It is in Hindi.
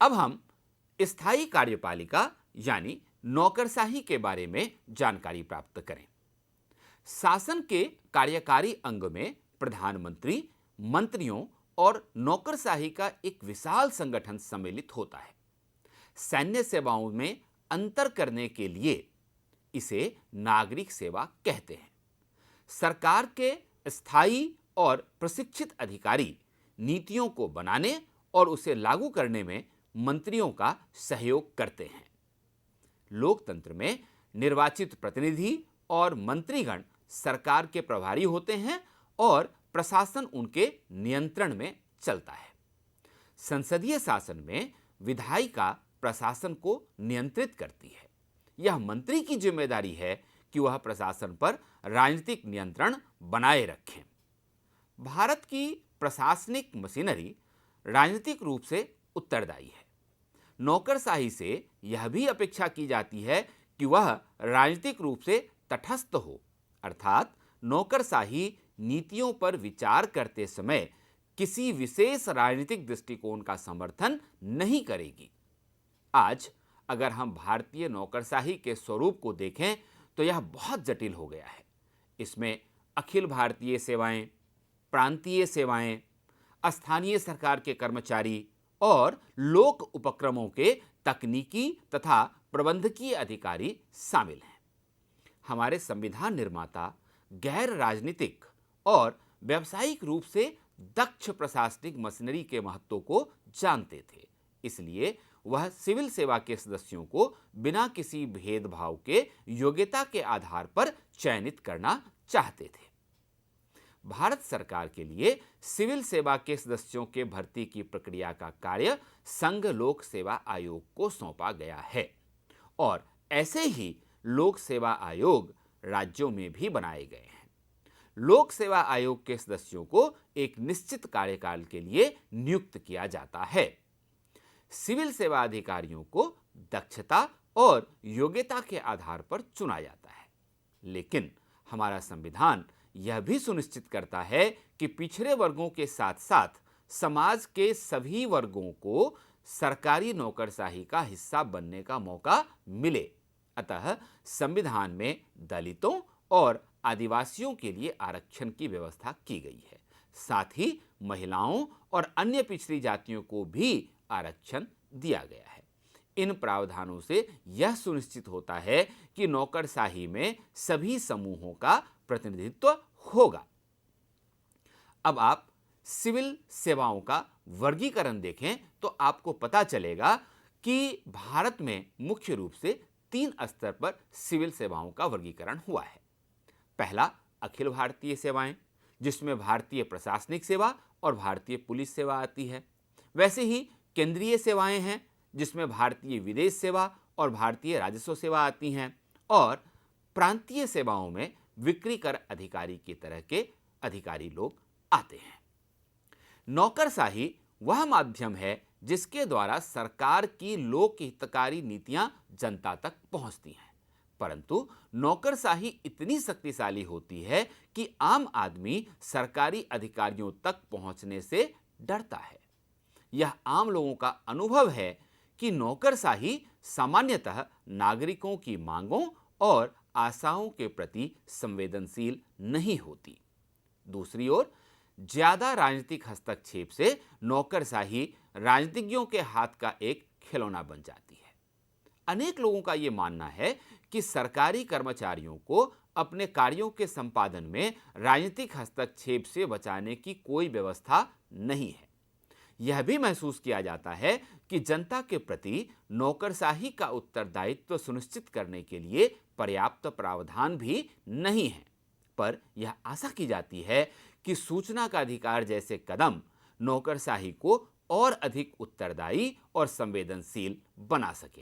अब हम स्थायी कार्यपालिका यानी नौकरशाही के बारे में जानकारी प्राप्त करें। शासन के कार्यकारी अंग में प्रधानमंत्री, मंत्रियों और नौकरशाही का एक विशाल संगठन सम्मिलित होता है। सैन्य सेवाओं में अंतर करने के लिए इसे नागरिक सेवा कहते हैं। सरकार के स्थायी और प्रशिक्षित अधिकारी नीतियों को बनाने और उसे लागू करने में मंत्रियों का सहयोग करते हैं। लोकतंत्र में निर्वाचित प्रतिनिधि और मंत्रीगण सरकार के प्रभारी होते हैं और प्रशासन उनके नियंत्रण में चलता है। संसदीय शासन में विधायिका प्रशासन को नियंत्रित करती है। यह मंत्री की जिम्मेदारी है कि वह प्रशासन पर राजनीतिक नियंत्रण बनाए रखें। भारत की प्रशासनिक मशीनरी राजनीतिक रूप से उत्तरदायी है। नौकरशाही से यह भी अपेक्षा की जाती है कि वह राजनीतिक रूप से तटस्थ हो, अर्थात नौकरशाही नीतियों पर विचार करते समय किसी विशेष राजनीतिक दृष्टिकोण का समर्थन नहीं करेगी। आज अगर हम भारतीय नौकरशाही के स्वरूप को देखें तो यह बहुत जटिल हो गया है। इसमें अखिल भारतीय सेवाएं, प्रांतीय सेवाएं, स्थानीय सरकार के कर्मचारी और लोक उपक्रमों के तकनीकी तथा प्रबंधकीय अधिकारी शामिल हैं। हमारे संविधान निर्माता गैर राजनीतिक और व्यावसायिक रूप से दक्ष प्रशासनिक मशीनरी के महत्व को जानते थे। इसलिए वह सिविल सेवा के सदस्यों को बिना किसी भेदभाव के योग्यता के आधार पर चयनित करना चाहते थे। भारत सरकार के लिए सिविल सेवा के सदस्यों के भर्ती की प्रक्रिया का कार्य संघ लोक सेवा आयोग को सौंपा गया है और ऐसे ही लोक सेवा आयोग राज्यों में भी बनाए गए हैं। लोक सेवा आयोग के सदस्यों को एक निश्चित कार्यकाल के लिए नियुक्त किया जाता है। सिविल सेवा अधिकारियों को दक्षता और योग्यता के आधार पर चुना जाता है। लेकिन हमारा संविधान यह भी सुनिश्चित करता है कि पिछड़े वर्गों के साथ साथ समाज के सभी वर्गों को सरकारी नौकरशाही का हिस्सा बनने का मौका मिले। अतः संविधान में दलितों और आदिवासियों के लिए आरक्षण की व्यवस्था की गई है। साथ ही महिलाओं और अन्य पिछड़ी जातियों को भी आरक्षण दिया गया है। इन प्रावधानों से यह सुनिश्चित होता है कि नौकरशाही में सभी समूहों का प्रतिनिधित्व होगा। अब आप सिविल सेवाओं का वर्गीकरण देखें तो आपको पता चलेगा कि भारत में मुख्य रूप से 3 स्तर पर सिविल सेवाओं का वर्गीकरण हुआ है। पहला, अखिल भारतीय सेवाएं, जिसमें भारतीय प्रशासनिक सेवा और भारतीय पुलिस सेवा आती है। वैसे ही केंद्रीय सेवाएं हैं, जिसमें भारतीय विदेश सेवा और भारतीय राजस्व सेवा आती हैं। और प्रांतीय सेवाओं में विक्री कर अधिकारी की तरह के अधिकारी लोग आते हैं। नौकरशाही वह माध्यम है जिसके द्वारा सरकार की लोक हितकारी नीतियां जनता तक पहुंचती हैं। परंतु नौकरशाही इतनी शक्तिशाली होती है कि आम आदमी सरकारी अधिकारियों तक पहुंचने से डरता है। यह आम लोगों का अनुभव है कि नौकरशाही सामान्यतः नागरिकों की मांगों और आशाओं के प्रति संवेदनशील नहीं होती। दूसरी ओर ज्यादा राजनीतिक हस्तक्षेप से नौकरशाही राजनीतिज्ञों के हाथ का एक खिलौना बन जाती है। अनेक लोगों का यह मानना है कि सरकारी कर्मचारियों को अपने कार्यों के संपादन में राजनीतिक हस्तक्षेप से बचाने की कोई व्यवस्था नहीं है। यह भी महसूस किया जाता है कि जनता के प्रति नौकरशाही का उत्तरदायित्व सुनिश्चित करने के लिए पर्याप्त प्रावधान भी नहीं है। पर यह आशा की जाती है कि सूचना का अधिकार जैसे कदम नौकरशाही को और अधिक उत्तरदायी और संवेदनशील बना सकेंगे।